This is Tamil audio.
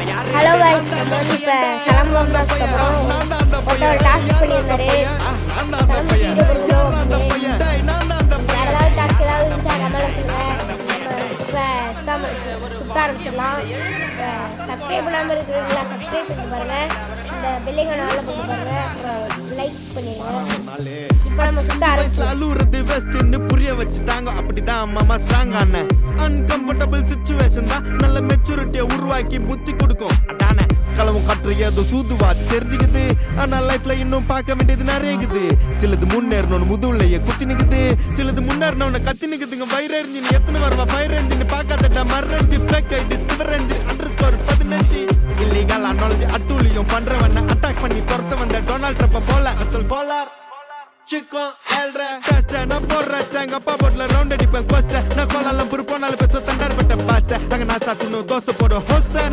ஹலோ गाइस நம்ம வந்து இப்ப கிளம்புவோம் அப்புறம் ஒரு டாஸ்க் பண்ணியிருந்தாரு கிளம்பி வீடியோ பண்ணணும் வேற ஏதாவது டாஸ்க் ஏதாவது இருந்துச்சா கமெண்ட்ல சொல்லுங்க இப்போ சுத்த ஆரம்பிச்சிடலாம் சப்ஸ்கிரைப் பண்ணாமல் இருக்கிறீங்களா சப்ஸ்கிரைப் பண்ணி பாருங்க இந்த பெல்லைக்கான ஆளை போட்டு பாருங்க லைக் பண்ணிடுங்க இப்போ நம்ம சுத்த ஆரம்பிச்சிடலாம் புரிய வச்சுட்டாங்க அப்படிதான் மாமா ஸ்ட்ராங் ஆன அன்கம்ஃபர்டபிள் சிச்சுவேஷன் தான் நல்ல மெச்சூரிட்டியை உருவாக்கி புத்தி கொடுக்கும் அதானே களவும் கற்று ஏதோ சூதுவாது தெரிஞ்சுக்குது ஆனா லைஃப்ல இன்னும் பார்க்க வேண்டியது நிறையக்குது சிலது முன்னேறணும்னு முதுகுலையே குத்தி நிக்குது சிலது முன்னேறணும்னு கத்தி நிக்குதுங்க ஃபயர் என்ஜின் எத்தனை வருவா ஃபயர் என்ஜின் பார்க்காதடா மரஞ்சி ஃபேக் ஐடி சிவர் என்ஜின் அண்டர்ஸ்கோர் 15 இல்லீகல் நாலேஜ் அட்டூழியம் பண்றவன அட்டாக் பண்ணி துரத்த வந்த டொனால்ட் ட்ரம்ப் போல அசல் polar Chico elre Teste na porra Changa pa botla round அடிப்பேன் கோஸ்ட நான் கோலாலம் புரு போனாலும் பேச தண்டார் பட்ட பாச அங்க நான் சாத்துணும் தோசை போடும் ஹோச